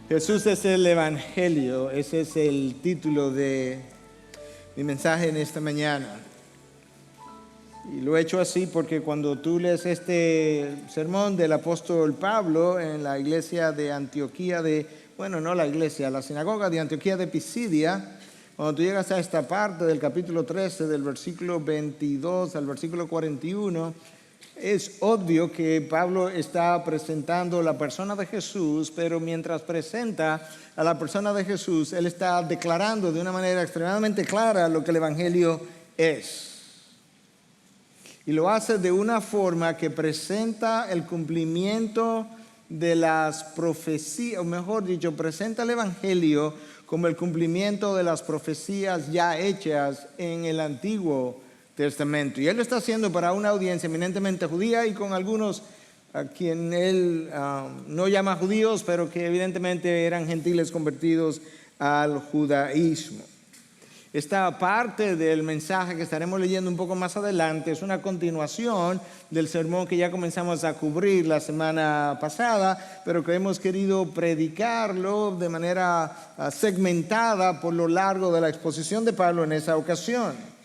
Jesús es el Evangelio, ese es el título de mi mensaje en esta mañana. Y lo he hecho así porque cuando tú lees este sermón del apóstol Pablo en la iglesia de Antioquía la sinagoga de Antioquía de Pisidia, cuando tú llegas a esta parte del capítulo 13, del versículo 22 al versículo 41, es obvio que Pablo está presentando la persona de Jesús, pero mientras presenta a la persona de Jesús, él está declarando de una manera extremadamente clara lo que el Evangelio es. Y lo hace de una forma que presenta el cumplimiento de las profecías, o mejor dicho, presenta el Evangelio como el cumplimiento de las profecías ya hechas en el Antiguo Testamento. Y él lo está haciendo para una audiencia eminentemente judía y con algunos a quien él no llama judíos, pero que evidentemente eran gentiles convertidos al judaísmo. Esta parte del mensaje que estaremos leyendo un poco más adelante es una continuación del sermón que ya comenzamos a cubrir la semana pasada, pero que hemos querido predicarlo de manera segmentada por lo largo de la exposición de Pablo en esa ocasión.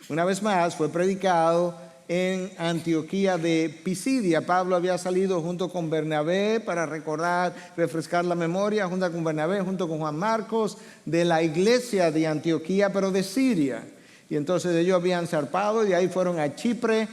Una vez más fue predicado en Antioquía de Pisidia. Pablo había salido junto con Bernabé para refrescar la memoria, junto con Bernabé, junto con Juan Marcos, de la iglesia de Antioquía, pero de Siria. Y entonces ellos habían zarpado y ahí fueron a Chipre.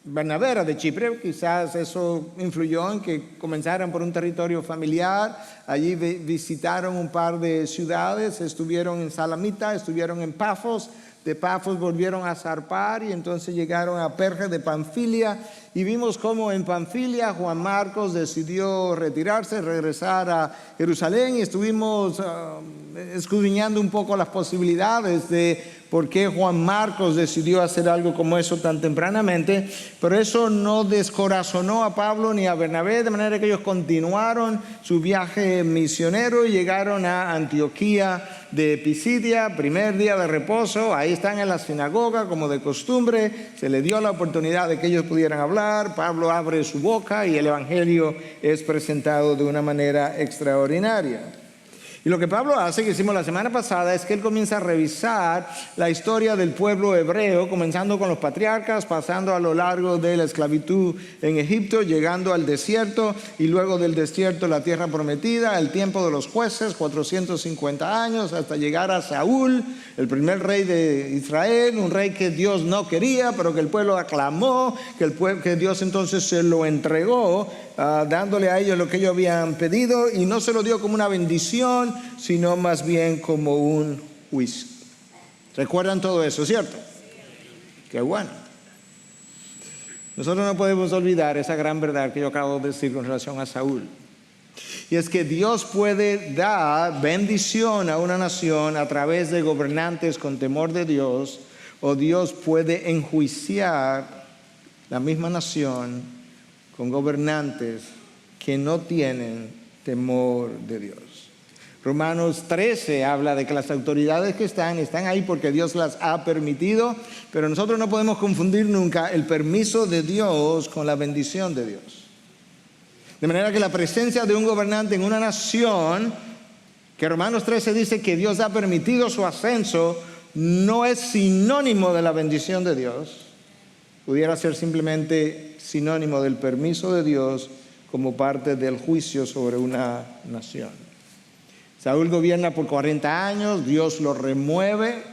Bernabé era de Chipre, quizás eso influyó en que comenzaran por un territorio familiar. Allí visitaron un par de ciudades, estuvieron en Salamita, estuvieron en Pafos. De Pafos volvieron a zarpar y entonces llegaron a Perge de Panfilia y vimos cómo en Panfilia Juan Marcos decidió retirarse, regresar a Jerusalén y estuvimos escudriñando un poco las posibilidades de por qué Juan Marcos decidió hacer algo como eso tan tempranamente, pero eso no descorazonó a Pablo ni a Bernabé, de manera que ellos continuaron su viaje misionero y llegaron a Antioquía de Pisidia, primer día de reposo. Ahí están en la sinagoga como de costumbre, se les dio la oportunidad de que ellos pudieran hablar. Pablo abre su boca y el Evangelio es presentado de una manera extraordinaria. Y lo que Pablo hace, que hicimos la semana pasada, es que él comienza a revisar la historia del pueblo hebreo, comenzando con los patriarcas, pasando a lo largo de la esclavitud en Egipto, llegando al desierto y luego del desierto la tierra prometida, el tiempo de los jueces, 450 años, hasta llegar a Saúl, el primer rey de Israel, un rey que Dios no quería, pero que el pueblo aclamó, que Dios entonces se lo entregó, dándole a ellos lo que ellos habían pedido, y no se lo dio como una bendición, sino más bien como un juicio. ¿Recuerdan todo eso, cierto? Qué bueno. Nosotros no podemos olvidar esa gran verdad que yo acabo de decir con relación a Saúl. Y es que Dios puede dar bendición a una nación a través de gobernantes con temor de Dios, o Dios puede enjuiciar la misma nación con gobernantes que no tienen temor de Dios. Romanos 13 habla de que las autoridades que están ahí porque Dios las ha permitido, pero nosotros no podemos confundir nunca el permiso de Dios con la bendición de Dios. De manera que la presencia de un gobernante en una nación, que Romanos 13 dice que Dios ha permitido su ascenso, no es sinónimo de la bendición de Dios. Pudiera ser simplemente sinónimo del permiso de Dios como parte del juicio sobre una nación. Saúl gobierna por 40 años, Dios lo remueve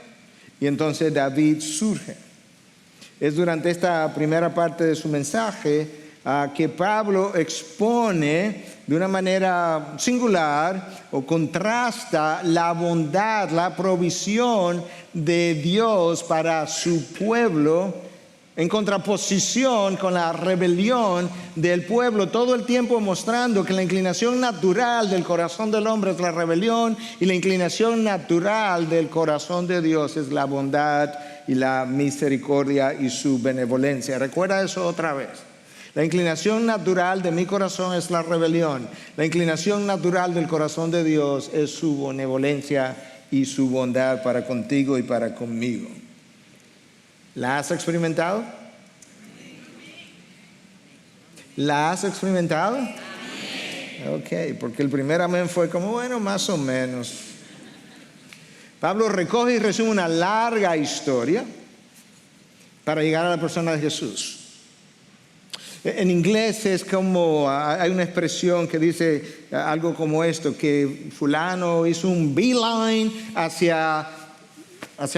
y entonces David surge. Es durante esta primera parte de su mensaje que Pablo expone de una manera singular o contrasta la bondad, la provisión de Dios para su pueblo, en contraposición con la rebelión del pueblo, todo el tiempo mostrando que la inclinación natural del corazón del hombre es la rebelión y la inclinación natural del corazón de Dios es la bondad y la misericordia y su benevolencia. Recuerda eso otra vez. La inclinación natural de mi corazón es la rebelión. La inclinación natural del corazón de Dios es su benevolencia y su bondad para contigo y para conmigo. ¿La has experimentado? ¿La has experimentado? Ok, porque el primer amén fue como, bueno, más o menos. Pablo recoge y resume una larga historia para llegar a la persona de Jesús. En inglés es como, hay una expresión que dice algo como esto, que fulano hizo un beeline hacia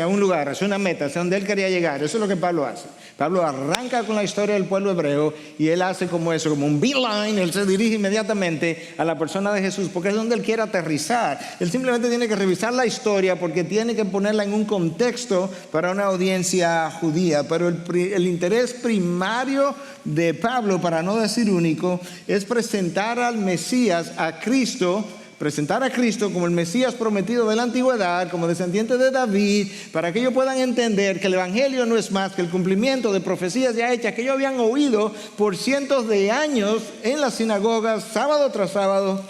un lugar, hacia una meta, hacia donde él quería llegar. Eso es lo que Pablo hace. Pablo arranca con la historia del pueblo hebreo y él hace como eso, como un beeline. Él se dirige inmediatamente a la persona de Jesús porque es donde él quiere aterrizar. Él simplemente tiene que revisar la historia porque tiene que ponerla en un contexto para una audiencia judía. Pero el interés primario de Pablo, para no decir único, es presentar al Mesías, a Cristo, presentar a Cristo como el Mesías prometido de la antigüedad, como descendiente de David, para que ellos puedan entender que el Evangelio no es más que el cumplimiento de profecías ya hechas que ellos habían oído por cientos de años en las sinagogas, sábado tras sábado,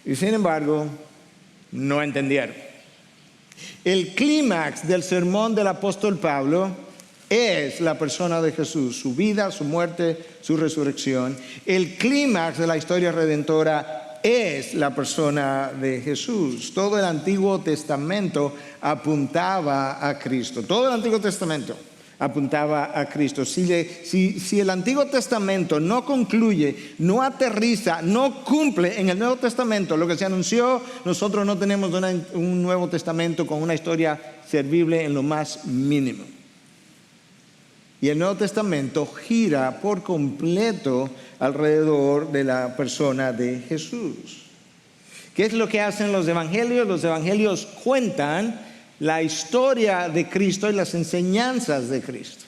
y sin embargo, no entendieron. El clímax del sermón del apóstol Pablo es la persona de Jesús, su vida, su muerte, su resurrección. El clímax de la historia redentora es la persona de Jesús. Todo el Antiguo Testamento apuntaba a Cristo. Todo el Antiguo Testamento apuntaba a Cristo. Si el Antiguo Testamento no concluye, no aterriza, no cumple en el Nuevo Testamento lo que se anunció, nosotros no tenemos un Nuevo Testamento con una historia servible en lo más mínimo. Y el Nuevo Testamento gira por completo alrededor de la persona de Jesús. ¿Qué es lo que hacen los evangelios? Los evangelios cuentan la historia de Cristo y las enseñanzas de Cristo.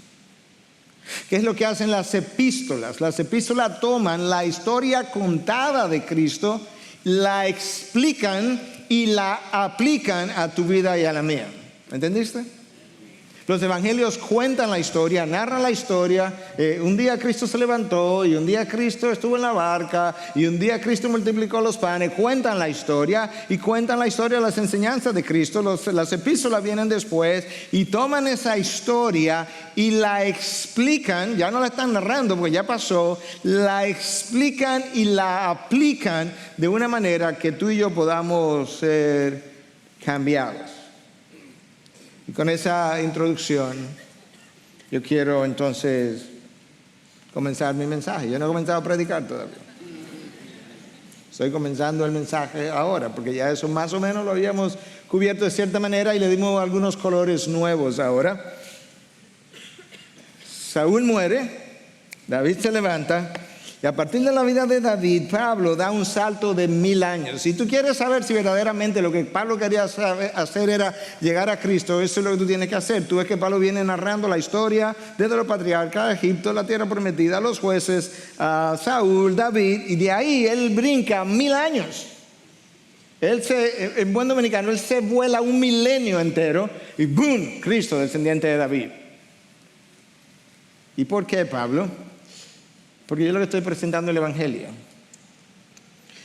¿Qué es lo que hacen las epístolas? Las epístolas toman la historia contada de Cristo, la explican y la aplican a tu vida y a la mía. ¿Entendiste? Los evangelios cuentan la historia, narran la historia. Un día Cristo se levantó y un día Cristo estuvo en la barca y un día Cristo multiplicó los panes. Cuentan la historia y cuentan la historia de las enseñanzas de Cristo. Las epístolas vienen después y toman esa historia y la explican. Ya no la están narrando porque ya pasó. La explican y la aplican de una manera que tú y yo podamos ser cambiados. Y con esa introducción, yo quiero entonces comenzar mi mensaje. Yo no he comenzado a predicar todavía. Estoy comenzando el mensaje ahora, porque ya eso más o menos lo habíamos cubierto de cierta manera y le dimos algunos colores nuevos ahora. Saúl muere, David se levanta. Y a partir de la vida de David, Pablo da un salto de 1000 años. Si tú quieres saber si verdaderamente lo que Pablo quería hacer era llegar a Cristo, eso es lo que tú tienes que hacer. Tú ves que Pablo viene narrando la historia desde los patriarcas de Egipto, la tierra prometida, los jueces, Saúl, David, y de ahí él brinca 1000 años. En buen dominicano, él se vuela un milenio entero y ¡boom! Cristo, descendiente de David. ¿Y por qué, Pablo? Porque yo le estoy presentando el Evangelio.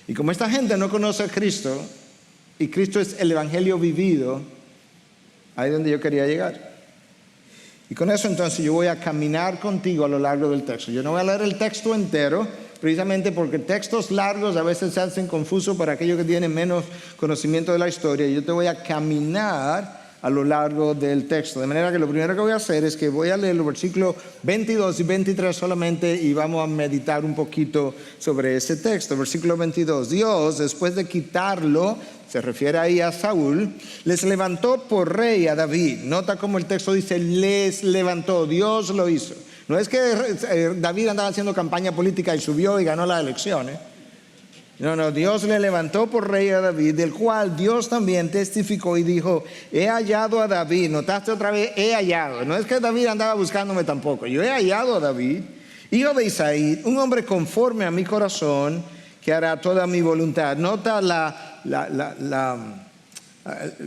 Y como esta gente no conoce a Cristo, y Cristo es el Evangelio vivido, ahí es donde yo quería llegar. Y con eso entonces yo voy a caminar contigo a lo largo del texto. Yo no voy a leer el texto entero, precisamente porque textos largos a veces se hacen confusos para aquellos que tienen menos conocimiento de la historia. Yo te voy a caminar a lo largo del texto. De manera que lo primero que voy a hacer es que voy a leer los versículos 22 y 23 solamente y vamos a meditar un poquito sobre ese texto. Versículo 22. Dios, después de quitarlo, se refiere ahí a Saúl, les levantó por rey a David. Nota cómo el texto dice, les levantó, Dios lo hizo. No es que David andaba haciendo campaña política y subió y ganó las elecciones. No, Dios le levantó por rey a David, del cual Dios también testificó y dijo, he hallado a David. Notaste otra vez, he hallado. No es que David andaba buscándome tampoco. Yo he hallado a David, hijo de Isaí, un hombre conforme a mi corazón, que hará toda mi voluntad. Nota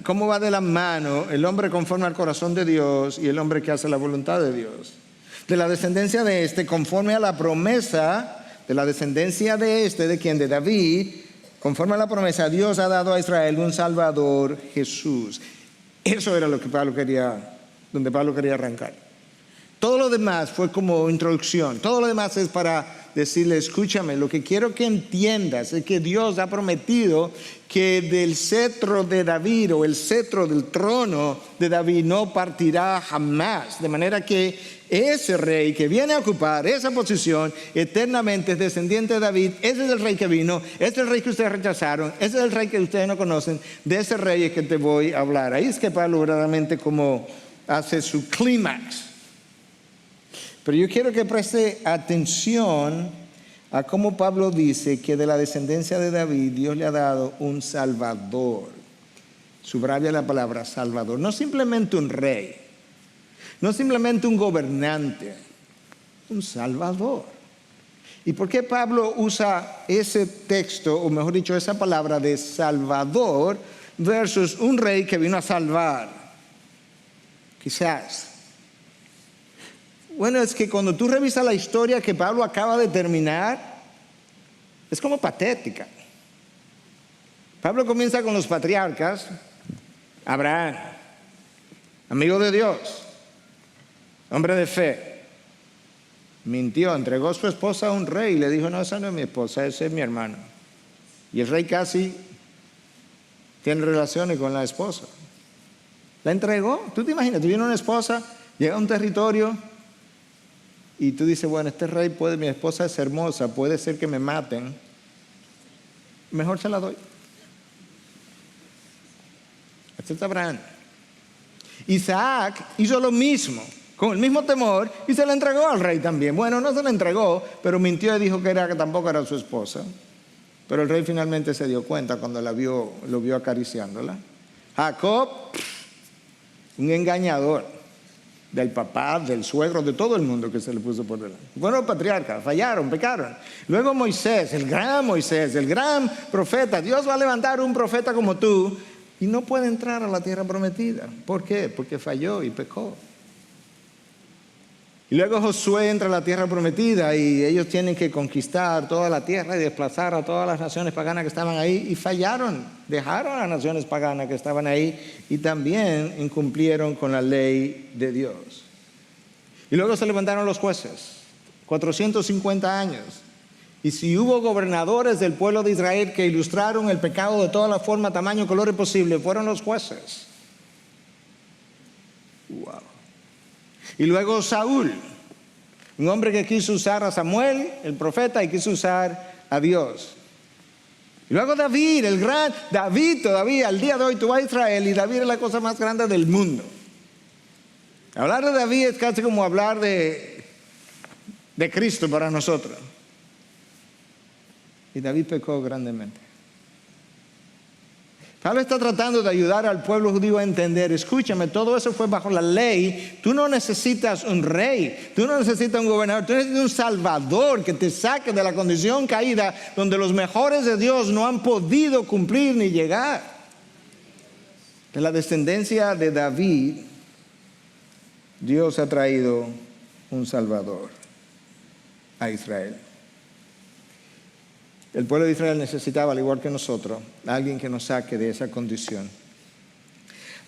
cómo va de la mano el hombre conforme al corazón de Dios y el hombre que hace la voluntad de Dios. De la descendencia de este, conforme a la promesa de la descendencia de este, ¿de quién? De David, conforme a la promesa, Dios ha dado a Israel un Salvador, Jesús. Eso era lo que donde Pablo quería arrancar. Todo lo demás fue como introducción. Todo lo demás es para decirle, escúchame, lo que quiero que entiendas es que Dios ha prometido que del cetro de David o el cetro del trono de David no partirá jamás. De manera que ese rey que viene a ocupar esa posición eternamente es descendiente de David. Ese es el rey que vino, ese es el rey que ustedes rechazaron, ese es el rey que ustedes no conocen. De ese rey es que te voy a hablar. Ahí es que Pablo verdaderamente como hace su clímax. Pero yo quiero que preste atención a cómo Pablo dice que de la descendencia de David Dios le ha dado un salvador. Subraya la palabra salvador. No simplemente un rey, no simplemente un gobernante, un salvador. ¿Y por qué Pablo usa ese texto, o mejor dicho, esa palabra de salvador versus un rey que vino a salvar? Quizás. Bueno, es que cuando tú revisas la historia que Pablo acaba de terminar, es como patética. Pablo comienza con los patriarcas. Abraham, amigo de Dios, hombre de fe, mintió, entregó a su esposa a un rey y le dijo, no, esa no es mi esposa, ese es mi hermano. Y el rey casi tiene relaciones con la esposa. La entregó. ¿Tú te imaginas? Tú vienes una esposa, llega a un territorio y tú dices, bueno, este rey puede, mi esposa es hermosa, puede ser que me maten, mejor se la doy. Este es Abraham. Isaac hizo lo mismo, con el mismo temor, y se la entregó al rey también. Bueno, no se la entregó, pero mintió y dijo que tampoco era su esposa. Pero el rey finalmente se dio cuenta cuando lo vio acariciándola. Jacob, un engañador. Del papá, del suegro, de todo el mundo que se le puso por delante. Fueron patriarcas, fallaron, pecaron. Luego Moisés, el gran profeta. Dios va a levantar un profeta como tú y no puede entrar a la tierra prometida. ¿Por qué? Porque falló y pecó. Y luego Josué entra a la tierra prometida y ellos tienen que conquistar toda la tierra y desplazar a todas las naciones paganas que estaban ahí y fallaron, dejaron a las naciones paganas que estaban ahí y también incumplieron con la ley de Dios. Y luego se levantaron los jueces, 450 años. Y si hubo gobernadores del pueblo de Israel que ilustraron el pecado de toda la forma, tamaño, color posible, fueron los jueces. Wow. Y luego Saúl, un hombre que quiso usar a Samuel, el profeta, y quiso usar a Dios. Y luego David, el gran David, todavía al día de hoy tú vas a Israel y David es la cosa más grande del mundo. Hablar de David es casi como hablar de Cristo para nosotros. Y David pecó grandemente. Pablo está tratando de ayudar al pueblo judío a entender, escúchame, todo eso fue bajo la ley. Tú no necesitas un rey, tú no necesitas un gobernador, tú necesitas un salvador que te saque de la condición caída donde los mejores de Dios no han podido cumplir ni llegar. De la descendencia de David, Dios ha traído un salvador a Israel. El pueblo de Israel necesitaba, al igual que nosotros, a alguien que nos saque de esa condición.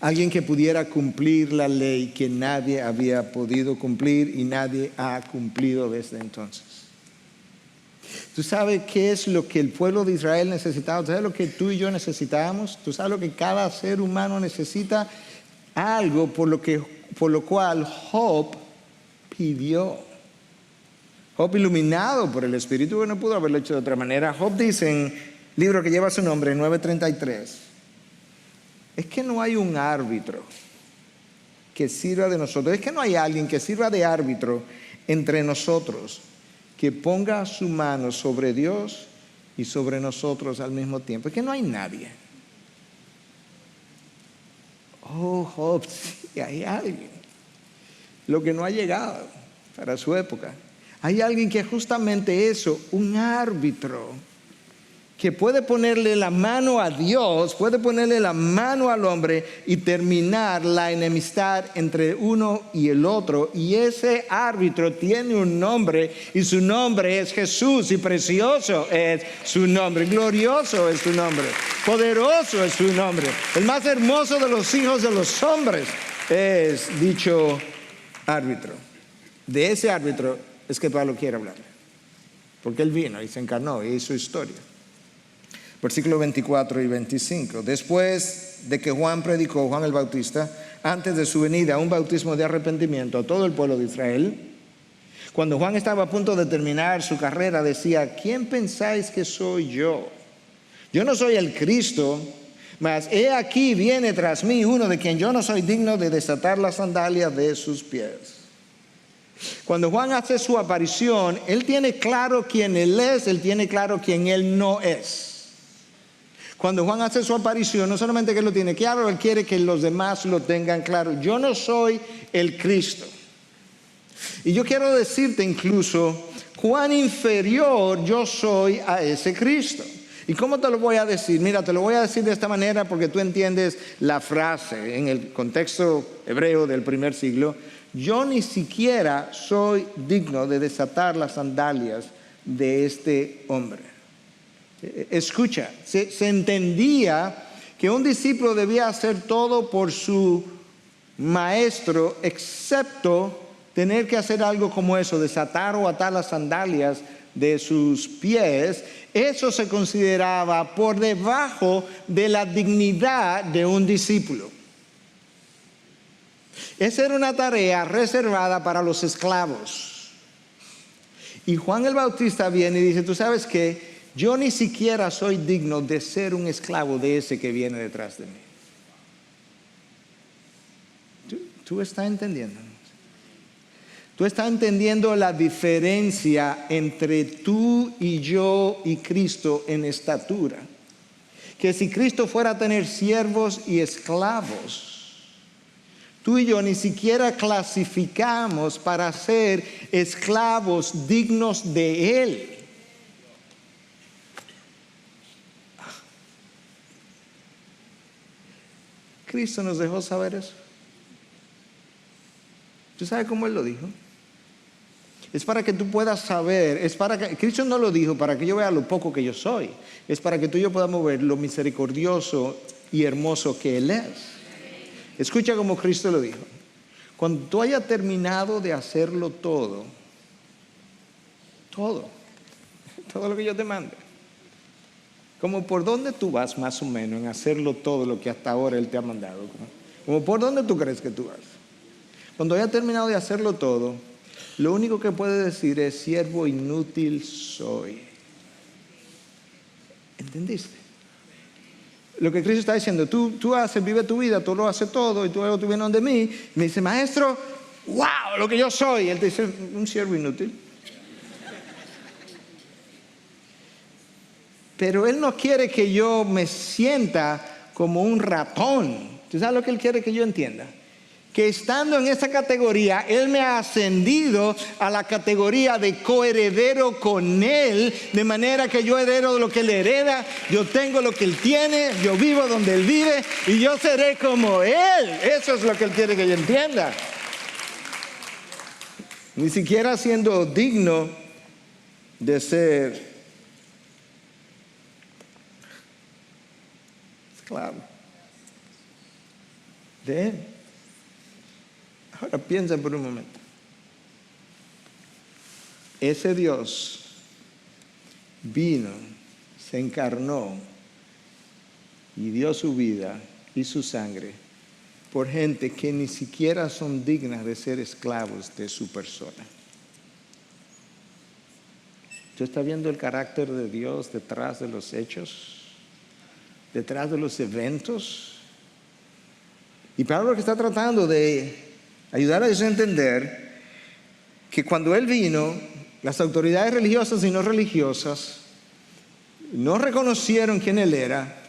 Alguien que pudiera cumplir la ley que nadie había podido cumplir y nadie ha cumplido desde entonces. ¿Tú sabes qué es lo que el pueblo de Israel necesitaba? ¿Tú sabes lo que tú y yo necesitábamos? ¿Tú sabes lo que cada ser humano necesita? Algo por lo cual Job pidió. Job, iluminado por el Espíritu, no pudo haberlo hecho de otra manera. Job dice en el libro que lleva su nombre, 9:33, es que no hay un árbitro que sirva de nosotros, es que no hay alguien que sirva de árbitro entre nosotros, que ponga su mano sobre Dios y sobre nosotros al mismo tiempo. Es que no hay nadie. Oh, Job, sí, hay alguien. Lo que no ha llegado para su época. Hay alguien que es justamente eso, un árbitro, que puede ponerle la mano a Dios, puede ponerle la mano al hombre y terminar la enemistad entre uno y el otro. Y ese árbitro tiene un nombre y su nombre es Jesús, y precioso es su nombre, glorioso es su nombre, poderoso es su nombre. El más hermoso de los hijos de los hombres es dicho árbitro. De ese árbitro es que Pablo quiere hablar. porque Él vino y se encarnó y hizo historia. Versículos 24 y 25. Después de que Juan predicó, Juan el Bautista, antes de su venida, un bautismo de arrepentimiento a todo el pueblo de Israel, cuando Juan estaba a punto de terminar su carrera, decía: ¿quién pensáis que soy yo? Yo no soy el Cristo, mas he aquí viene tras mí uno de quien yo no soy digno de desatar las sandalias de sus pies. Cuando Juan hace su aparición, él tiene claro quién él es, él tiene claro quién él no es. Cuando Juan hace su aparición, no solamente que él lo tiene claro, él quiere que los demás lo tengan claro. Yo no soy el Cristo. Y yo quiero decirte incluso cuán inferior yo soy a ese Cristo. ¿Y cómo te lo voy a decir? Mira, te lo voy a decir de esta manera porque tú entiendes la frase en el contexto hebreo del primer siglo. Yo ni siquiera soy digno de desatar las sandalias de este hombre. Escucha, se entendía que un discípulo debía hacer todo por su maestro, excepto tener que hacer algo como eso, desatar o atar las sandalias de sus pies. Eso se consideraba por debajo de la dignidad de un discípulo. Esa era una tarea reservada para los esclavos. Y Juan el Bautista viene y dice: ¿tú sabes qué? Yo ni siquiera soy digno de ser un esclavo de ese que viene detrás de mí. ¿Tú estás entendiendo? ¿Tú estás entendiendo la diferencia entre tú y yo y Cristo en estatura? Que si Cristo fuera a tener siervos y esclavos, tú y yo ni siquiera clasificamos para ser esclavos dignos de Él. Cristo nos dejó saber eso. ¿Tú sabes cómo Él lo dijo? Es para que tú puedas saber, Cristo no lo dijo para que yo vea lo poco que yo soy, es para que tú y yo podamos ver lo misericordioso y hermoso que Él es. Escucha cómo Cristo lo dijo: cuando tú hayas terminado de hacerlo todo lo que yo te mande, como por dónde tú vas más o menos en hacerlo todo lo que hasta ahora Él te ha mandado, como por dónde tú crees que tú vas. Cuando hayas terminado de hacerlo todo, lo único que puede decir es: siervo inútil soy. ¿Entendiste? Lo que Cristo está diciendo: tú vive tu vida, tú lo haces todo, y tú luego tú vienes donde mí, y me dice: maestro, wow, lo que yo soy. Él te dice: un siervo inútil. Pero Él no quiere que yo me sienta como un ratón. ¿Tú sabes lo que Él quiere que yo entienda? Que estando en esa categoría, Él me ha ascendido a la categoría de coheredero con Él, de manera que yo heredo de lo que Él hereda, yo tengo lo que Él tiene, yo vivo donde Él vive y yo seré como Él. Eso es lo que Él quiere que yo entienda. Ni siquiera siendo digno de ser esclavo de Él. Ahora piensa por un momento. Ese Dios vino, se encarnó y dio su vida y su sangre por gente que ni siquiera son dignas de ser esclavos de su persona. ¿Tú estás viendo el carácter de Dios detrás de los hechos? Detrás de los eventos? Y Pablo que está tratando de ayudar a ellos a entender que cuando Él vino, las autoridades religiosas y no religiosas no reconocieron quién Él era,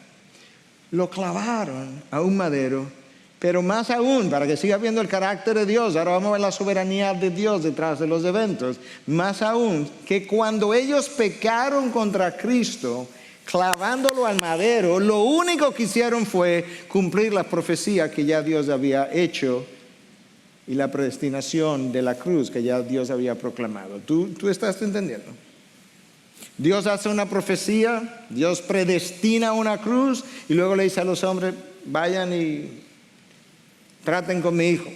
lo clavaron a un madero, pero más aún, para que siga viendo el carácter de Dios, ahora vamos a ver la soberanía de Dios detrás de los eventos, más aún que cuando ellos pecaron contra Cristo, clavándolo al madero, lo único que hicieron fue cumplir la profecía que ya Dios había hecho y la predestinación de la cruz que ya Dios había proclamado. ¿Tú estás entendiendo? Dios hace una profecía, Dios predestina una cruz y luego le dice a los hombres: vayan y traten con mi hijo.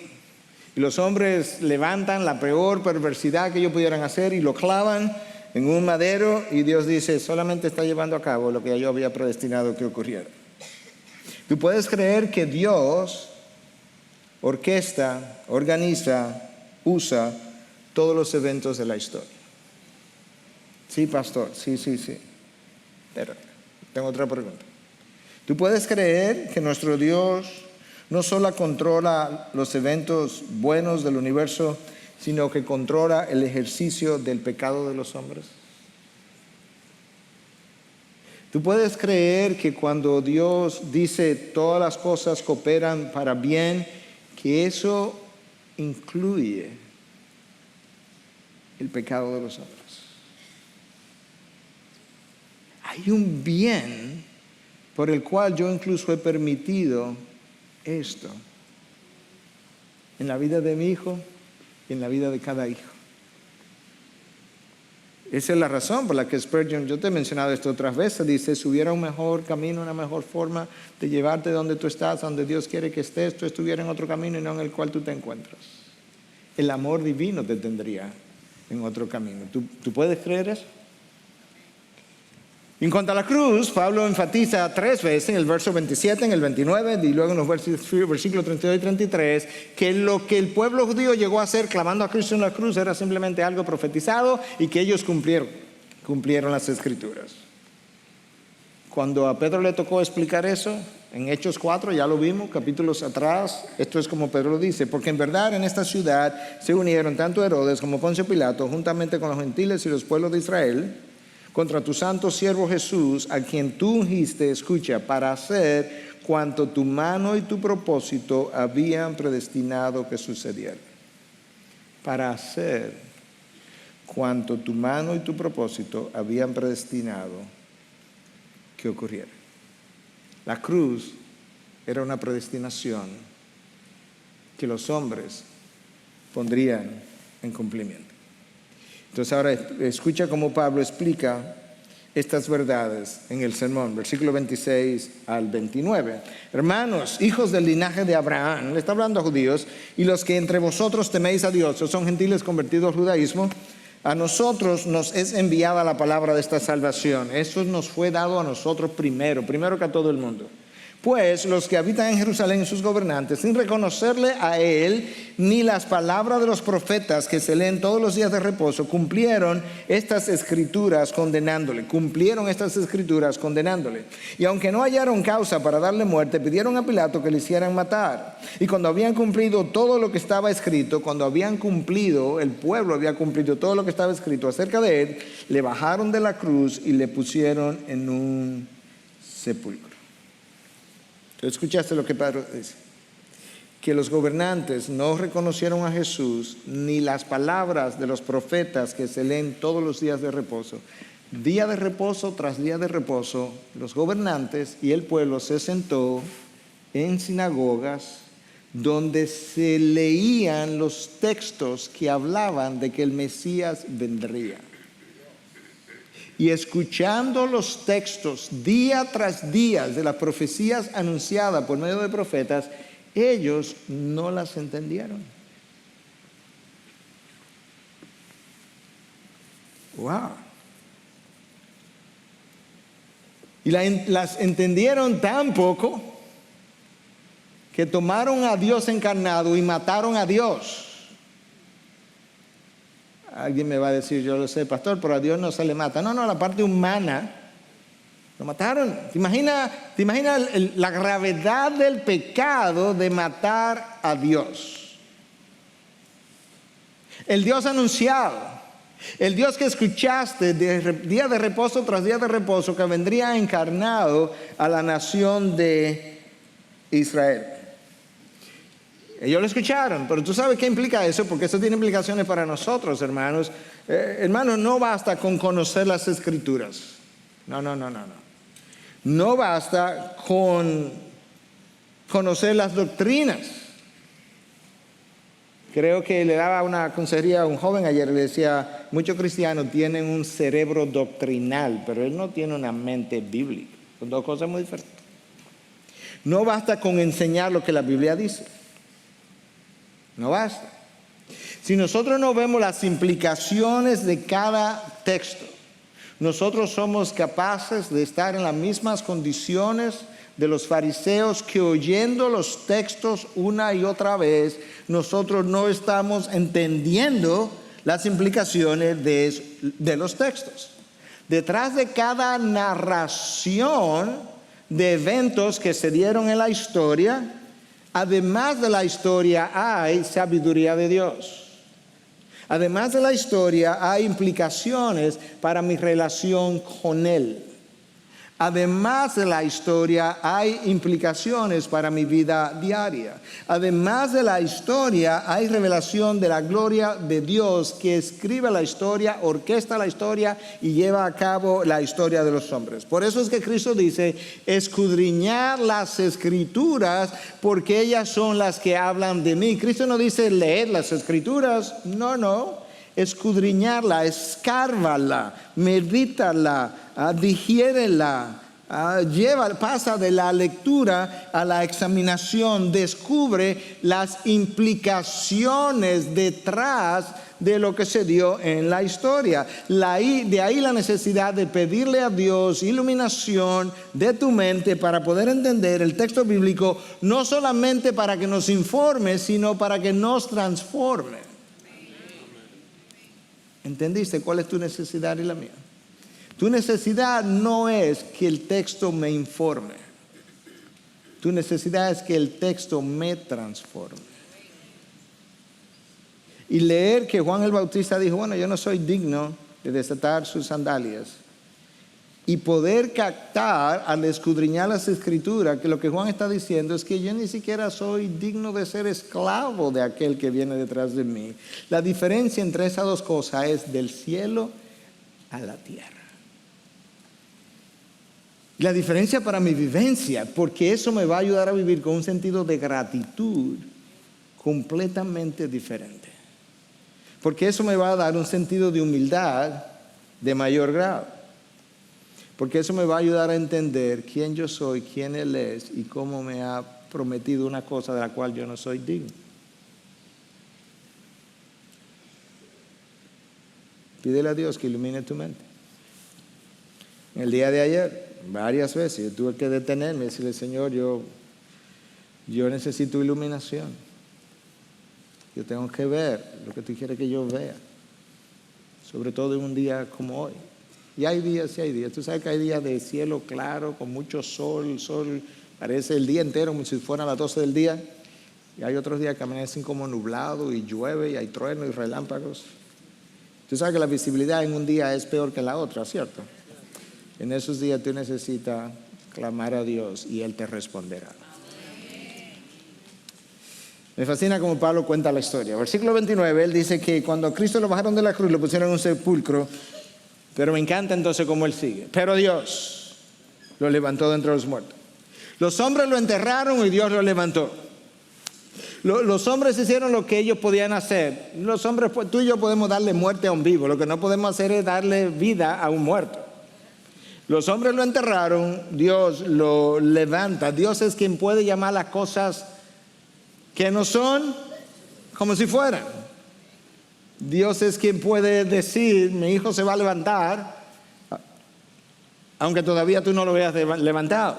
Y los hombres levantan la peor perversidad que ellos pudieran hacer y lo clavan en un madero y Dios dice, solamente está llevando a cabo lo que yo había predestinado que ocurriera. Tú puedes creer que Dios orquesta, organiza, usa todos los eventos de la historia. Sí, pastor, sí. Pero tengo otra pregunta. Tú puedes creer que nuestro Dios no solo controla los eventos buenos del universo, sino que controla el ejercicio del pecado de los hombres. Tú puedes creer que cuando Dios dice todas las cosas cooperan para bien, que eso incluye el pecado de los hombres. Hay un bien por el cual yo incluso he permitido esto en la vida de mi hijo y en la vida de cada hijo. Esa es la razón por la que Spurgeon, yo te he mencionado esto otras veces, dice, si hubiera un mejor camino, una mejor forma de llevarte donde tú estás, donde Dios quiere que estés, tú estuvieras en otro camino y no en el cual tú te encuentras. El amor divino te tendría en otro camino. ¿Tú puedes creer eso? En cuanto a la cruz, Pablo enfatiza 3 veces, en el verso 27, en el 29 y luego en los versículos 32 y 33, que lo que el pueblo judío llegó a hacer clamando a Cristo en la cruz era simplemente algo profetizado y que ellos cumplieron las Escrituras. Cuando a Pedro le tocó explicar eso, en Hechos 4, ya lo vimos, capítulos atrás, esto es como Pedro lo dice, porque en verdad en esta ciudad se unieron tanto Herodes como Poncio Pilato, juntamente con los gentiles y los pueblos de Israel, contra tu santo siervo Jesús, a quien tú ungiste, escucha, para hacer cuanto tu mano y tu propósito habían predestinado que sucediera. Para hacer cuanto tu mano y tu propósito habían predestinado que ocurriera. La cruz era una predestinación que los hombres pondrían en cumplimiento. Entonces ahora escucha cómo Pablo explica estas verdades en el sermón, versículo 26 al 29. Hermanos, hijos del linaje de Abraham, le está hablando a judíos, y los que entre vosotros teméis a Dios, o son gentiles convertidos al judaísmo, a nosotros nos es enviada la palabra de esta salvación. Eso nos fue dado a nosotros primero que a todo el mundo. Pues los que habitan en Jerusalén y sus gobernantes, sin reconocerle a él, ni las palabras de los profetas que se leen todos los días de reposo, cumplieron estas escrituras condenándole. Y aunque no hallaron causa para darle muerte, pidieron a Pilato que le hicieran matar. Y cuando habían cumplido todo lo que estaba escrito, el pueblo había cumplido todo lo que estaba escrito acerca de él, le bajaron de la cruz y le pusieron en un sepulcro. ¿Escuchaste lo que Pedro dice? Que los gobernantes no reconocieron a Jesús ni las palabras de los profetas que se leen todos los días de reposo. Día de reposo tras día de reposo, los gobernantes y el pueblo se sentó en sinagogas donde se leían los textos que hablaban de que el Mesías vendría. Y escuchando los textos día tras día de las profecías anunciadas por medio de profetas, ellos no las entendieron. ¡Wow! Y las entendieron tan poco que tomaron a Dios encarnado y mataron a Dios. Alguien me va a decir, yo lo sé, pastor, pero a Dios no se le mata. No, la parte humana lo mataron. ¿Te imaginas la gravedad del pecado de matar a Dios? El Dios anunciado, el Dios que escuchaste día de reposo tras día de reposo, que vendría encarnado a la nación de Israel. Ellos lo escucharon, pero tú sabes qué implica eso, porque eso tiene implicaciones para nosotros, hermanos. Hermanos, no basta con conocer las Escrituras. No. No basta con conocer las doctrinas. Creo que le daba una consejería a un joven ayer, le decía, muchos cristianos tienen un cerebro doctrinal, pero él no tiene una mente bíblica. Son dos cosas muy diferentes. No basta con enseñar lo que la Biblia dice. No basta. Si nosotros no vemos las implicaciones de cada texto, nosotros somos capaces de estar en las mismas condiciones de los fariseos que oyendo los textos una y otra vez, nosotros no estamos entendiendo las implicaciones de los textos. Detrás de cada narración de eventos que se dieron en la historia, además de la historia hay sabiduría de Dios. Además de la historia hay implicaciones para mi relación con Él. Además de la historia hay implicaciones para mi vida diaria. Además de la historia hay revelación de la gloria de Dios que escribe la historia, orquesta la historia y lleva a cabo la historia de los hombres. Por eso es que Cristo dice, escudriñar las escrituras porque ellas son las que hablan de mí. Cristo no dice leer las escrituras, no. Escudriñarla, escárvala, medítala, digiérela, pasa de la lectura a la examinación, descubre las implicaciones detrás de lo que se dio en la historia. De ahí la necesidad de pedirle a Dios iluminación de tu mente para poder entender el texto bíblico, no solamente para que nos informe, sino para que nos transforme. ¿Entendiste cuál es tu necesidad y la mía? Tu necesidad no es que el texto me informe. Tu necesidad es que el texto me transforme. Y leer que Juan el Bautista dijo, bueno, yo no soy digno de desatar sus sandalias. Y poder captar al escudriñar las escrituras que lo que Juan está diciendo es que yo ni siquiera soy digno de ser esclavo de aquel que viene detrás de mí. La diferencia entre esas dos cosas es del cielo a la tierra. La diferencia para mi vivencia, porque eso me va a ayudar a vivir con un sentido de gratitud completamente diferente. Porque eso me va a dar un sentido de humildad de mayor grado. Porque eso me va a ayudar a entender quién yo soy, quién Él es y cómo me ha prometido una cosa de la cual yo no soy digno. Pídele a Dios que ilumine tu mente. En el día de ayer, varias veces, yo tuve que detenerme y decirle, Señor, yo necesito iluminación. Yo tengo que ver lo que tú quieres que yo vea. Sobre todo en un día como hoy. Y hay días y hay días. Tú sabes que hay días de cielo claro, con mucho sol. Sol parece el día entero como si fuera a las 12 del día. Y hay otros días que amanecen como nublado y llueve y hay trueno y relámpagos. Tú sabes que la visibilidad en un día es peor que en la otra, ¿cierto? En esos días tú necesitas clamar a Dios y Él te responderá. Me fascina como Pablo cuenta la historia. Versículo 29, él dice que cuando a Cristo lo bajaron de la cruz, lo pusieron en un sepulcro. Pero me encanta entonces cómo él sigue. Pero Dios lo levantó de entre los muertos. Los hombres lo enterraron y Dios lo levantó. Los hombres hicieron lo que ellos podían hacer. Los hombres, tú y yo podemos darle muerte a un vivo. Lo que no podemos hacer es darle vida a un muerto. Los hombres lo enterraron, Dios lo levanta. Dios es quien puede llamar las cosas que no son como si fueran. Dios es quien puede decir, mi hijo se va a levantar, aunque todavía tú no lo veas levantado.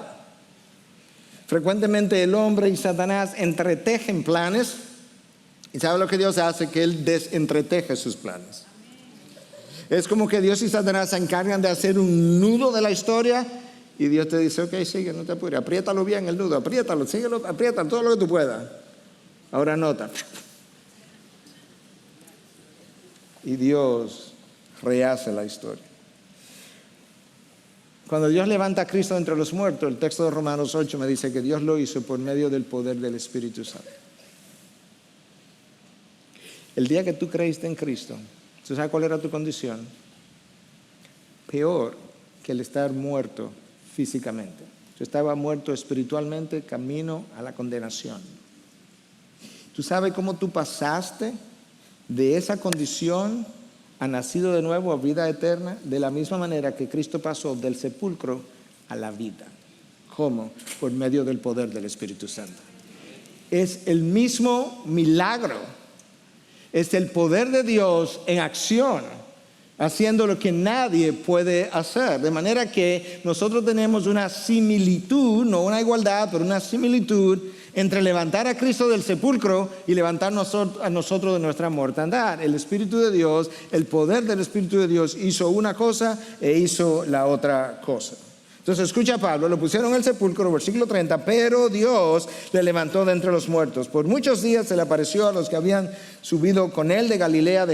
Frecuentemente el hombre y Satanás entretejen planes, y ¿sabe lo que Dios hace? Que Él desentreteje sus planes. Es como que Dios y Satanás se encargan de hacer un nudo de la historia, y Dios te dice, ok, sigue, no te apures, apriétalo bien el nudo, apriétalo, síguelo, apriétalo todo lo que tú puedas. Ahora nota. Y Dios rehace la historia. Cuando Dios levanta a Cristo entre los muertos, el texto de Romanos 8 me dice que Dios lo hizo por medio del poder del Espíritu Santo. El día que tú creíste en Cristo, ¿tú sabes cuál era tu condición? Peor que el estar muerto físicamente. Tú estabas muerto espiritualmente, camino a la condenación. ¿Tú sabes cómo tú pasaste de esa condición a nacido de nuevo a vida eterna? De la misma manera que Cristo pasó del sepulcro a la vida. ¿Cómo? Por medio del poder del Espíritu Santo. Es el mismo milagro Es el poder de Dios en acción, haciendo lo que nadie puede hacer. De manera que nosotros tenemos una similitud, no una igualdad, pero una similitud entre levantar a Cristo del sepulcro y levantarnos a nosotros de nuestra mortandad. El Espíritu de Dios, el poder del Espíritu de Dios hizo una cosa e hizo la otra cosa. Entonces escucha a Pablo, lo pusieron en el sepulcro, versículo 30, pero Dios le levantó de entre los muertos. Por muchos días se le apareció a los que habían subido con él de Galilea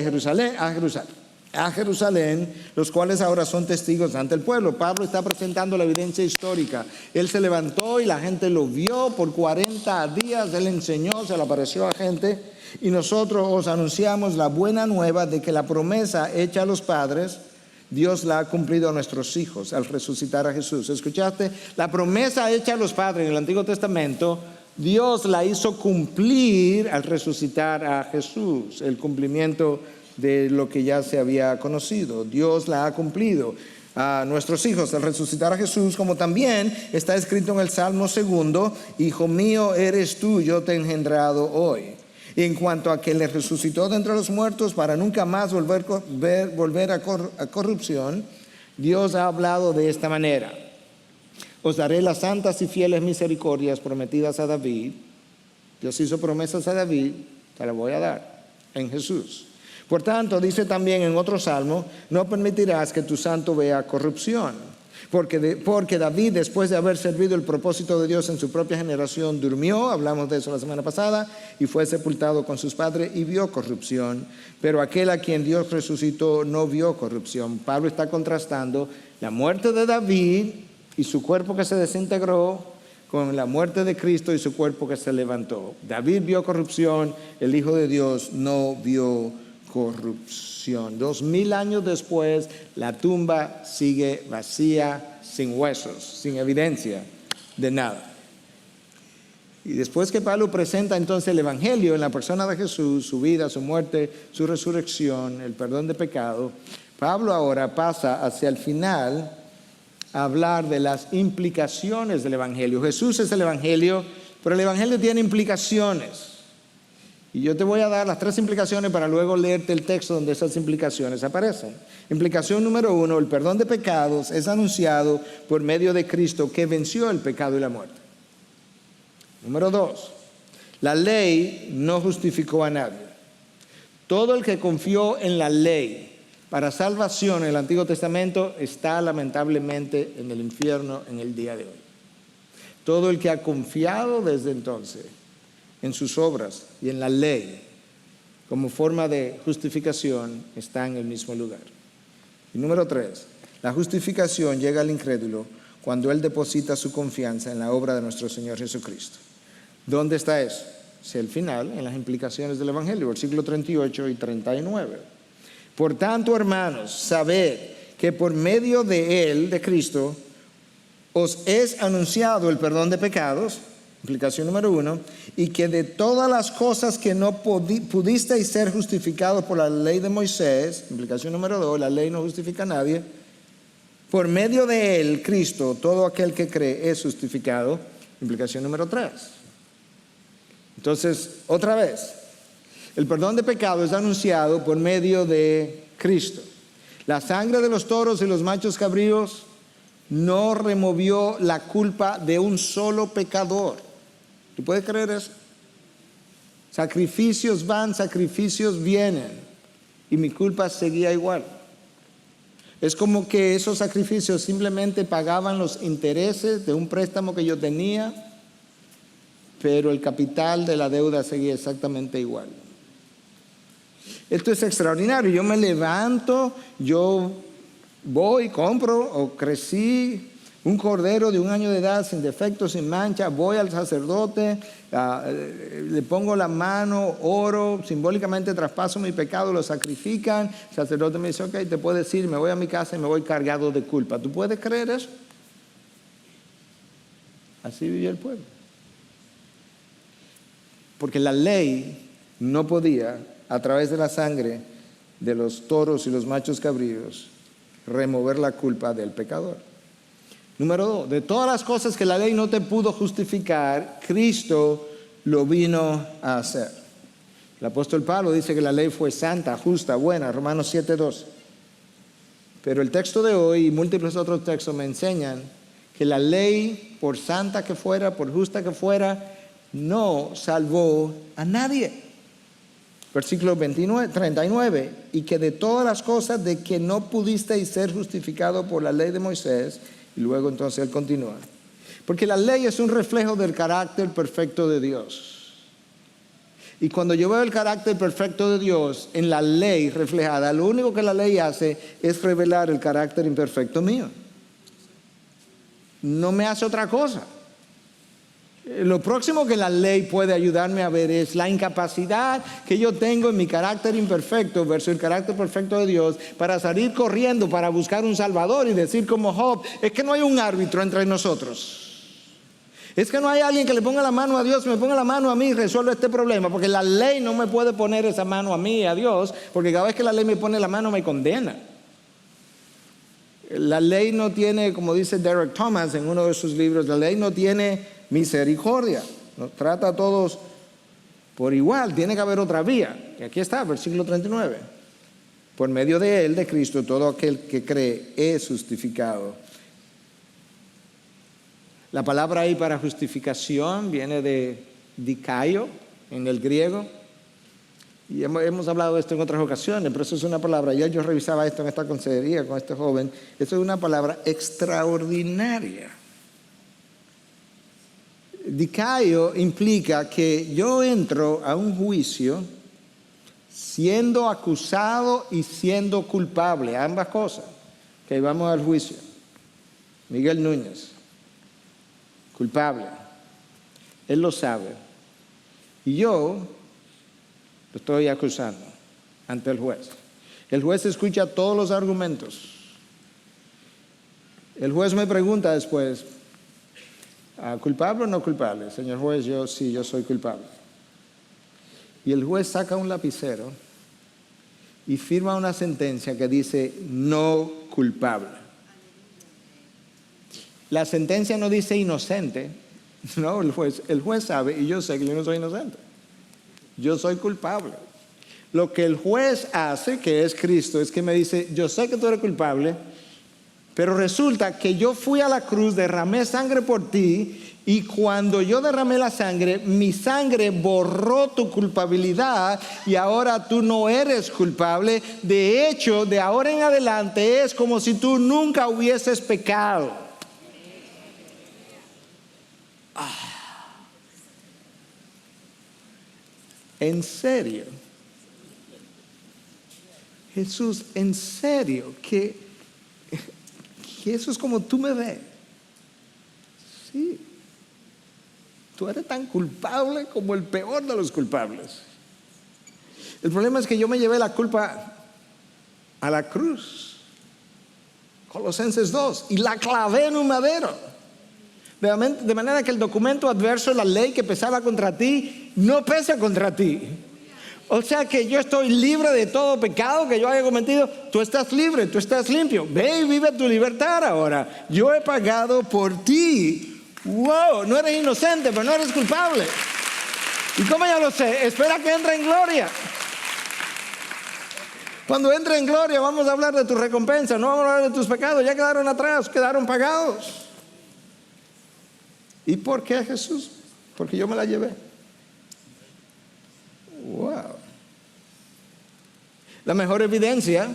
a Jerusalén, los cuales ahora son testigos ante el pueblo. Pablo está presentando la evidencia histórica. Él se levantó y la gente lo vio por 40 días, él enseñó, se le apareció a gente, y nosotros os anunciamos la buena nueva de que la promesa hecha a los padres, Dios la ha cumplido a nuestros hijos al resucitar a Jesús. ¿Escuchaste? La promesa hecha a los padres en el Antiguo Testamento, Dios la hizo cumplir al resucitar a Jesús. El cumplimiento de lo que ya se había conocido. Dios la ha cumplido a nuestros hijos al resucitar a Jesús, como también está escrito en el Salmo 2, Hijo mío eres tú, yo te he engendrado hoy. Y en cuanto a que le resucitó de entre los muertos para nunca más volver a corrupción, Dios ha hablado de esta manera: os daré las santas y fieles misericordias prometidas a David. Dios hizo promesas a David, te las voy a dar en Jesús. Por tanto, dice también en otro salmo, no permitirás que tu santo vea corrupción. Porque David, después de haber servido el propósito de Dios en su propia generación, durmió, hablamos de eso la semana pasada, y fue sepultado con sus padres y vio corrupción. Pero aquel a quien Dios resucitó no vio corrupción. Pablo está contrastando la muerte de David y su cuerpo que se desintegró con la muerte de Cristo y su cuerpo que se levantó. David vio corrupción, el Hijo de Dios no vio corrupción. 2000 años después, la tumba sigue vacía, sin huesos, sin evidencia de nada. Y después que Pablo presenta entonces el Evangelio en la persona de Jesús, su vida, su muerte, su resurrección, el perdón de pecado, Pablo ahora pasa hacia el final a hablar de las implicaciones del Evangelio. Jesús es el Evangelio, pero el Evangelio tiene implicaciones. Y yo te voy a dar las 3 implicaciones para luego leerte el texto donde esas implicaciones aparecen. Implicación número 1, el perdón de pecados es anunciado por medio de Cristo que venció el pecado y la muerte. Número 2, la ley no justificó a nadie. Todo el que confió en la ley para salvación en el Antiguo Testamento está lamentablemente en el infierno en el día de hoy. Todo el que ha confiado desde entonces en sus obras y en la ley como forma de justificación está en el mismo lugar. Y número 3, la justificación llega al incrédulo cuando él deposita su confianza en la obra de nuestro Señor Jesucristo. ¿Dónde está eso? Es el final, en las implicaciones del Evangelio, versículos 38 y 39. Por tanto, hermanos, sabed que por medio de él, de Cristo, os es anunciado el perdón de pecados. Implicación número 1, y que de todas las cosas que no pudisteis ser justificados por la ley de Moisés, implicación número 2, la ley no justifica a nadie, por medio de él, Cristo, todo aquel que cree es justificado, implicación número 3. Entonces, otra vez, el perdón de pecado es anunciado por medio de Cristo. La sangre de los toros y los machos cabríos no removió la culpa de un solo pecador. ¿Tú puedes creer eso? Sacrificios van, sacrificios vienen, y mi culpa seguía igual. Es como que esos sacrificios simplemente pagaban los intereses de un préstamo que yo tenía, pero el capital de la deuda seguía exactamente igual. Esto es extraordinario. Yo me levanto, yo voy, compro o crecí un cordero de 1 año de edad sin defecto, sin mancha, voy al sacerdote, le pongo la mano, oro, simbólicamente traspaso mi pecado, lo sacrifican, el sacerdote me dice, ok, te puedes ir, me voy a mi casa y me voy cargado de culpa. ¿Tú puedes creer eso? Así vivió el pueblo. Porque la ley no podía, a través de la sangre de los toros y los machos cabríos, remover la culpa del pecador. Número 2, de todas las cosas que la ley no te pudo justificar, Cristo lo vino a hacer. El apóstol Pablo dice que la ley fue santa, justa, buena, Romanos 7:2. Pero el texto de hoy y múltiples otros textos me enseñan que la ley, por santa que fuera, por justa que fuera, no salvó a nadie. Versículo 39, y que de todas las cosas de que no pudisteis ser justificado por la ley de Moisés, y luego entonces él continúa. Porque la ley es un reflejo del carácter perfecto de Dios. Y cuando yo veo el carácter perfecto de Dios en la ley reflejada, lo único que la ley hace es revelar el carácter imperfecto mío. No me hace otra cosa. Lo próximo que la ley puede ayudarme a ver es la incapacidad que yo tengo en mi carácter imperfecto versus el carácter perfecto de Dios para salir corriendo para buscar un Salvador y decir como Job, es que no hay un árbitro entre nosotros. Es que no hay alguien que le ponga la mano a Dios, me ponga la mano a mí y resuelva este problema, porque la ley no me puede poner esa mano a mí y a Dios, porque cada vez que la ley me pone la mano me condena. La ley no tiene, como dice Derek Thomas en uno de sus libros, la ley no tiene misericordia, nos trata a todos por igual, tiene que haber otra vía. Y aquí está, versículo 39. Por medio de él, de Cristo, todo aquel que cree es justificado. La palabra ahí para justificación viene de dikaio en el griego. Y hemos hablado de esto en otras ocasiones, pero eso es una palabra, ya yo revisaba esto en esta consejería con este joven, eso es una palabra extraordinaria. Dikaio implica que yo entro a un juicio siendo acusado y siendo culpable, ambas cosas. Que vamos al juicio. Miguel Núñez, culpable. Él lo sabe. Y yo lo estoy acusando ante el juez. El juez escucha todos los argumentos. El juez me pregunta después, ¿culpable o no culpable? Señor juez, yo soy culpable. Y el juez saca un lapicero y firma una sentencia que dice no culpable. La sentencia no dice inocente. No, el juez sabe y yo sé que yo no soy inocente. Yo soy culpable. Lo que el juez hace, que es Cristo, es que me dice, yo sé que tú eres culpable, pero resulta que yo fui a la cruz, derramé sangre por ti, y cuando yo derramé la sangre, mi sangre borró tu culpabilidad y ahora tú no eres culpable. De hecho, de ahora en adelante es como si tú nunca hubieses pecado. ¿En serio? Jesús, ¿en serio? Que eso es como tú me ves. Sí. Tú eres tan culpable como el peor de los culpables. El problema es que yo me llevé la culpa a la cruz. Colosenses 2. Y la clavé en un madero. De manera que el documento adverso de la ley que pesaba contra ti, no pesa contra ti. O sea que yo estoy libre de todo pecado que yo haya cometido. Tú estás libre, tú estás limpio. Ve y vive tu libertad ahora. Yo he pagado por ti. Wow, no eres inocente, pero no eres culpable. ¿Y cómo ya lo sé? Espera que entre en gloria. Cuando entre en gloria vamos a hablar de tu recompensa, no vamos a hablar de tus pecados. Ya quedaron atrás, quedaron pagados. ¿Y por qué, Jesús? Porque yo me la llevé. Wow. La mejor evidencia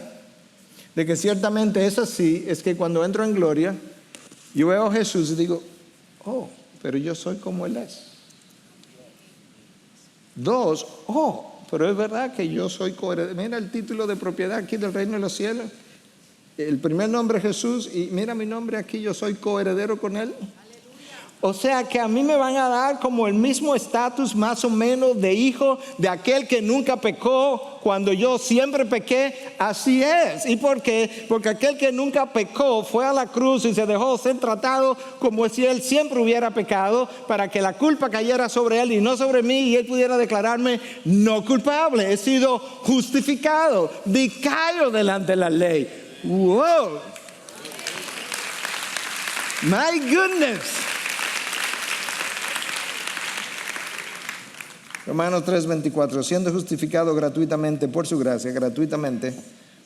de que ciertamente es así es que cuando entro en gloria, yo veo a Jesús y digo, oh, pero yo soy como Él es. 2, pero es verdad que yo soy coheredero. Mira el título de propiedad aquí del reino de los cielos. El primer nombre es Jesús y mira mi nombre aquí, yo soy coheredero con Él. O sea que a mí me van a dar como el mismo estatus más o menos de hijo de aquel que nunca pecó cuando yo siempre pequé. Así es. ¿Y por qué? Porque aquel que nunca pecó fue a la cruz y se dejó ser tratado como si él siempre hubiera pecado para que la culpa cayera sobre él y no sobre mí y él pudiera declararme no culpable. He sido justificado, dikaio delante de la ley. ¡Wow! ¡My goodness! Romanos 3:24, siendo justificado gratuitamente por su gracia, gratuitamente,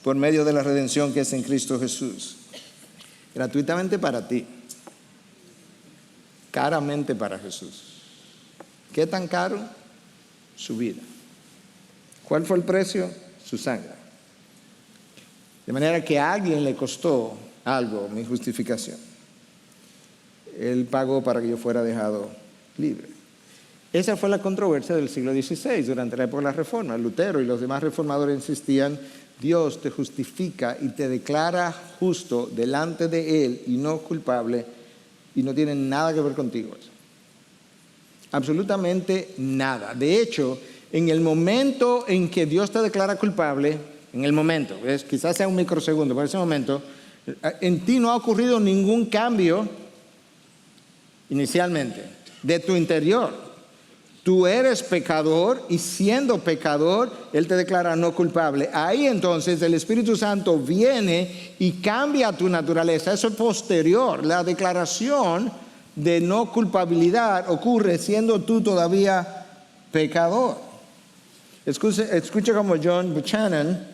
por medio de la redención que es en Cristo Jesús. Gratuitamente para ti, caramente para Jesús. ¿Qué tan caro? Su vida. ¿Cuál fue el precio? Su sangre. De manera que a alguien le costó algo mi justificación. Él pagó para que yo fuera dejado libre. Esa fue la controversia del siglo XVI durante la época de la Reforma. Lutero y los demás reformadores insistían: Dios te justifica y te declara justo delante de Él y no culpable, y no tiene nada que ver contigo eso. Absolutamente nada. De hecho, en el momento en que Dios te declara culpable, en el momento, quizás sea un microsegundo, pero en ese momento, en ti no ha ocurrido ningún cambio inicialmente de tu interior. Tú eres pecador y siendo pecador, Él te declara no culpable. Ahí entonces el Espíritu Santo viene y cambia tu naturaleza. Eso es posterior. La declaración de no culpabilidad ocurre siendo tú todavía pecador. Escucha como John Buchanan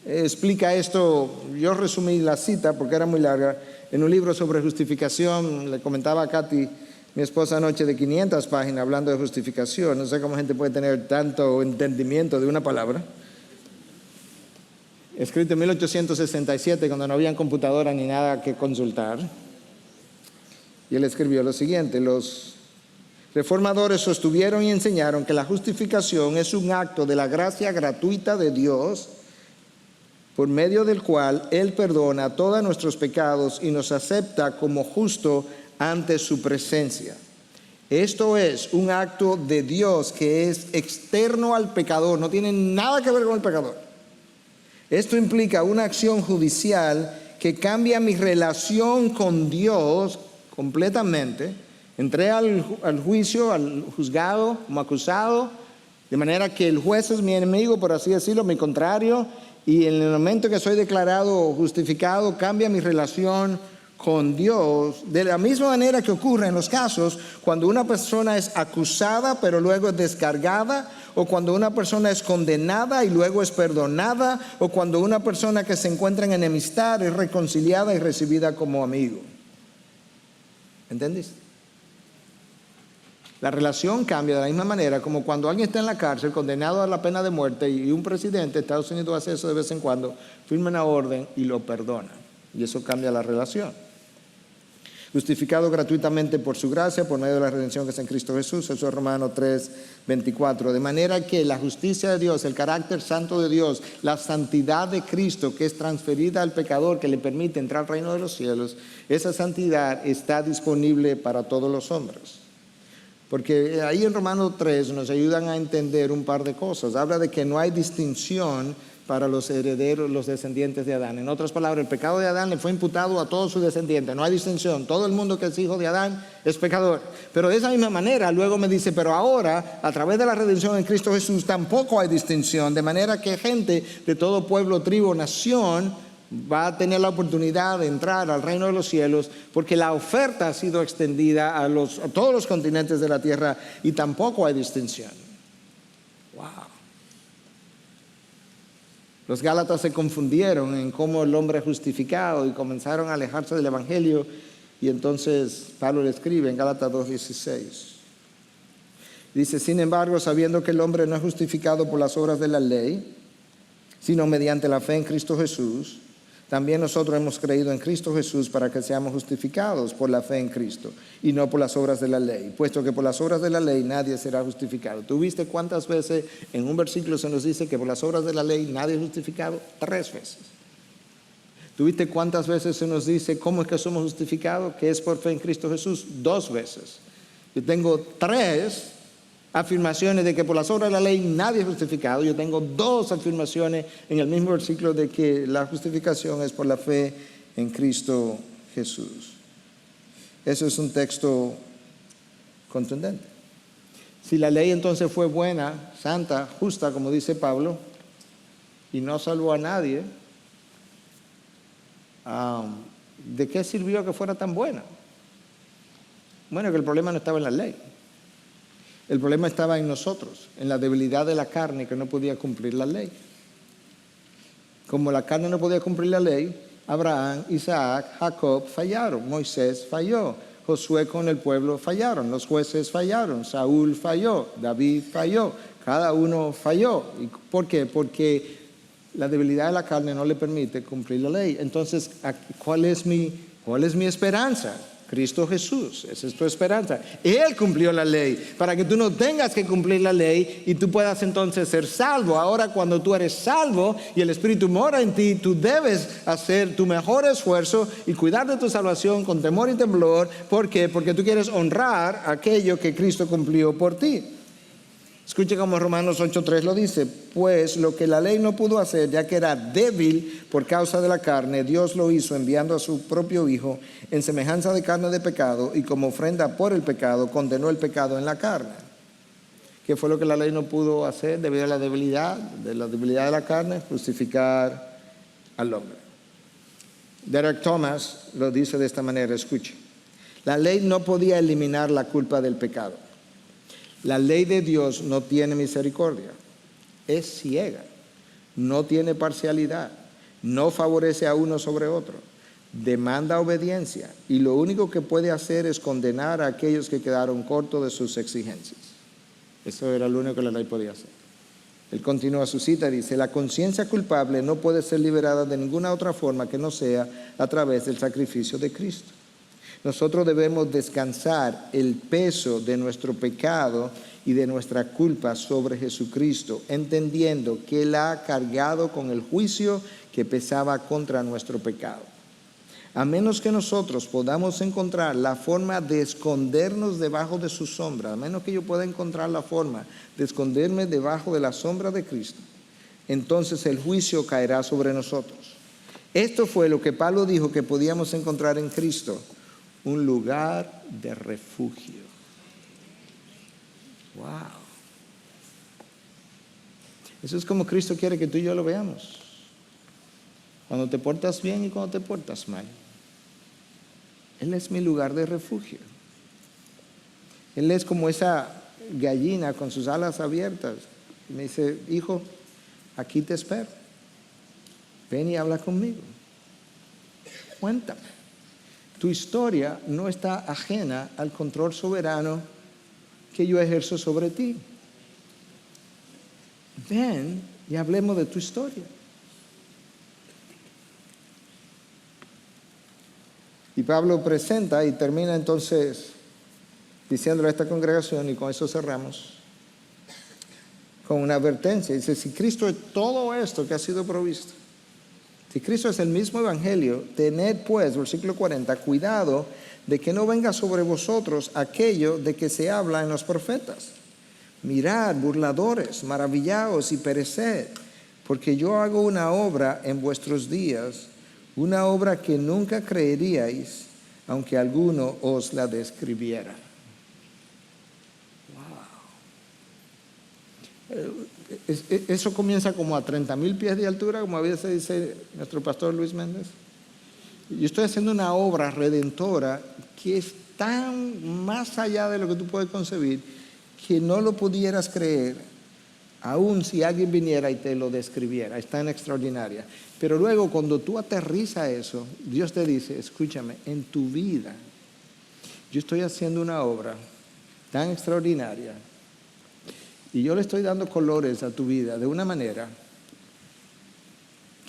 explica esto. Yo resumí la cita porque era muy larga. En un libro sobre justificación, le comentaba a Katy, mi esposa, anoche, de 500 páginas hablando de justificación. No sé cómo gente puede tener tanto entendimiento de una palabra. Escrito en 1867, cuando no había computadora ni nada que consultar. Y él escribió lo siguiente: los reformadores sostuvieron y enseñaron que la justificación es un acto de la gracia gratuita de Dios, por medio del cual Él perdona todos nuestros pecados y nos acepta como justo ante su presencia. Esto es un acto de Dios que es externo al pecador, no tiene nada que ver con el pecador. Esto implica una acción judicial que cambia mi relación con Dios completamente. Entré al juicio, al juzgado como acusado, de manera que el juez es mi enemigo, por así decirlo, mi contrario, y en el momento que soy declarado justificado, cambia mi relación con Dios, de la misma manera que ocurre en los casos cuando una persona es acusada pero luego es descargada, o cuando una persona es condenada y luego es perdonada, o cuando una persona que se encuentra en enemistad es reconciliada y recibida como amigo. ¿Entendiste? La relación cambia de la misma manera como cuando alguien está en la cárcel condenado a la pena de muerte y un presidente de Estados Unidos hace eso de vez en cuando, firma una orden y lo perdona, y eso cambia la relación. Justificado gratuitamente por su gracia, por medio de la redención que es en Cristo Jesús. Eso es Romanos 3:24. De manera que la justicia de Dios, el carácter santo de Dios, la santidad de Cristo que es transferida al pecador, que le permite entrar al reino de los cielos, esa santidad está disponible para todos los hombres. Porque ahí en Romanos 3 nos ayudan a entender un par de cosas. Habla de que no hay distinción para los herederos, los descendientes de Adán. En otras palabras, el pecado de Adán le fue imputado a todos sus descendientes. No hay distinción. Todo el mundo que es hijo de Adán es pecador. Pero de esa misma manera, luego me dice, pero ahora, a través de la redención en Cristo Jesús, tampoco hay distinción. De manera que gente de todo pueblo, tribu, nación, va a tener la oportunidad de entrar al reino de los cielos, porque la oferta ha sido extendida a todos los continentes de la tierra, y tampoco hay distinción. Wow. Los Gálatas se confundieron en cómo el hombre es justificado y comenzaron a alejarse del evangelio, y entonces Pablo le escribe en Gálatas 2:16. Dice: sin embargo, sabiendo que el hombre no es justificado por las obras de la ley, sino mediante la fe en Cristo Jesús, también nosotros hemos creído en Cristo Jesús para que seamos justificados por la fe en Cristo y no por las obras de la ley, puesto que por las obras de la ley nadie será justificado. ¿Tú viste cuántas veces en un versículo se nos dice que por las obras de la ley nadie es justificado? 3 veces. ¿Tú viste cuántas veces se nos dice cómo es que somos justificados? Que es por fe en Cristo Jesús. 2 veces. Yo tengo 3 afirmaciones de que por las obras de la ley nadie es justificado. Yo tengo 2 afirmaciones en el mismo versículo de que la justificación es por la fe en Cristo Jesús. Eso es un texto contundente. Si la ley entonces fue buena, santa, justa, como dice Pablo, y no salvó a nadie, ¿de qué sirvió que fuera tan buena? Bueno, que el problema no estaba en la ley. El problema estaba en nosotros, en la debilidad de la carne que no podía cumplir la ley. Como la carne no podía cumplir la ley, Abraham, Isaac, Jacob fallaron, Moisés falló, Josué con el pueblo fallaron, los jueces fallaron, Saúl falló, David falló, cada uno falló. ¿Y por qué? Porque la debilidad de la carne no le permite cumplir la ley. Entonces, ¿cuál es mi esperanza? Cristo Jesús, esa es tu esperanza. Él cumplió la ley para que tú no tengas que cumplir la ley y tú puedas entonces ser salvo. Ahora, cuando tú eres salvo y el Espíritu mora en ti, tú debes hacer tu mejor esfuerzo y cuidar de tu salvación con temor y temblor. ¿Por qué? Porque tú quieres honrar aquello que Cristo cumplió por ti. Escuche como Romanos 8:3 lo dice: pues lo que la ley no pudo hacer, ya que era débil por causa de la carne, Dios lo hizo enviando a su propio Hijo en semejanza de carne de pecado, y como ofrenda por el pecado condenó el pecado en la carne. ¿Qué fue lo que la ley no pudo hacer debido a la debilidad de la carne? Justificar al hombre. Derek Thomas lo dice de esta manera, escuche: la ley no podía eliminar la culpa del pecado. La ley de Dios no tiene misericordia, es ciega, no tiene parcialidad, no favorece a uno sobre otro, demanda obediencia y lo único que puede hacer es condenar a aquellos que quedaron cortos de sus exigencias. Eso era lo único que la ley podía hacer. Él continúa su cita y dice: la conciencia culpable no puede ser liberada de ninguna otra forma que no sea a través del sacrificio de Cristo. Nosotros debemos descansar el peso de nuestro pecado y de nuestra culpa sobre Jesucristo, entendiendo que Él ha cargado con el juicio que pesaba contra nuestro pecado. A menos que nosotros podamos encontrar la forma de escondernos debajo de su sombra, a menos que yo pueda encontrar la forma de esconderme debajo de la sombra de Cristo, entonces el juicio caerá sobre nosotros. Esto fue lo que Pablo dijo que podíamos encontrar en Cristo: un lugar de refugio. Wow. Eso es como Cristo quiere que tú y yo lo veamos. Cuando te portas bien y cuando te portas mal. Él es mi lugar de refugio. Él es como esa gallina con sus alas abiertas. Me dice: hijo, aquí te espero. Ven y habla conmigo. Cuéntame. Tu historia no está ajena al control soberano que yo ejerzo sobre ti. Ven y hablemos de tu historia. Y Pablo presenta y termina entonces diciéndole a esta congregación, y con eso cerramos, con una advertencia. Dice: si Cristo es todo esto que ha sido provisto, si Cristo es el mismo evangelio, tened pues, versículo 40, cuidado de que no venga sobre vosotros aquello de que se habla en los profetas. Mirad, burladores, maravillaos y pereced, porque yo hago una obra en vuestros días, una obra que nunca creeríais, aunque alguno os la describiera. Wow. Eso comienza como a 30,000 pies de altura, como a veces dice nuestro pastor Luis Méndez. Yo estoy haciendo una obra redentora que es tan más allá de lo que tú puedes concebir, que no lo pudieras creer, aun si alguien viniera y te lo describiera. Es tan extraordinaria. Pero luego, cuando tú aterrizas eso, Dios te dice: escúchame, en tu vida yo estoy haciendo una obra tan extraordinaria y yo le estoy dando colores a tu vida de una manera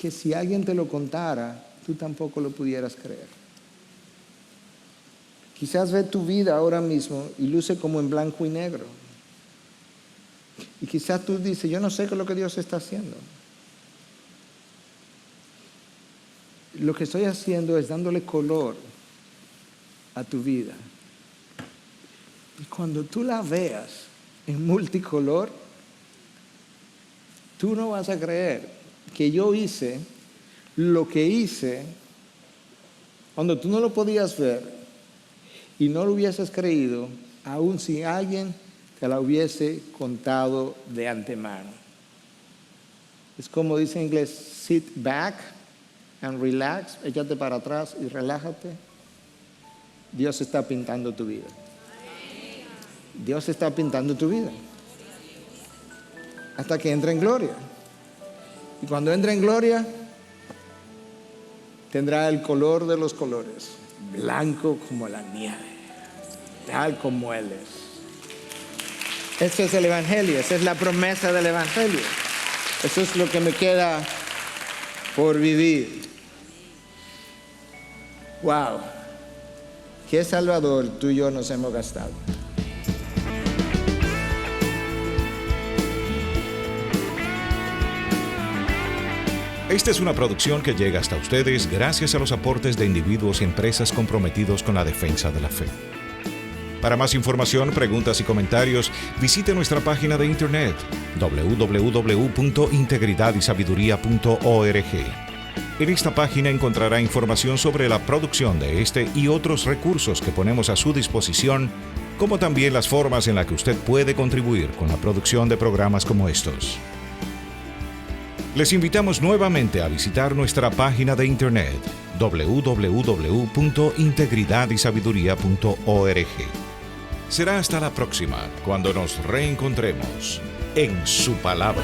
que si alguien te lo contara, tú tampoco lo pudieras creer. Quizás ve tu vida ahora mismo y luce como en blanco y negro. Y quizás tú dices: yo no sé qué es lo que Dios está haciendo. Lo que estoy haciendo es dándole color a tu vida. Y cuando tú la veas en multicolor, tú no vas a creer que yo hice lo que hice cuando tú no lo podías ver y no lo hubieses creído, aun si alguien te la hubiese contado de antemano. Es como dice en inglés: sit back and relax, échate para atrás y relájate. Dios está pintando tu vida. Dios está pintando tu vida hasta que entre en gloria. Y cuando entre en gloria, tendrá el color de los colores, blanco como la nieve, tal como Él es. Ese es el Evangelio, esa es la promesa del Evangelio. Eso es lo que me queda por vivir. Wow, qué Salvador tú y yo nos hemos gastado. Esta es una producción que llega hasta ustedes gracias a los aportes de individuos y empresas comprometidos con la defensa de la fe. Para más información, preguntas y comentarios, visite nuestra página de internet www.integridadisabiduría.org. En esta página encontrará información sobre la producción de este y otros recursos que ponemos a su disposición, como también las formas en las que usted puede contribuir con la producción de programas como estos. Les invitamos nuevamente a visitar nuestra página de internet www.integridadisabiduría.org. Será hasta la próxima, cuando nos reencontremos en su palabra.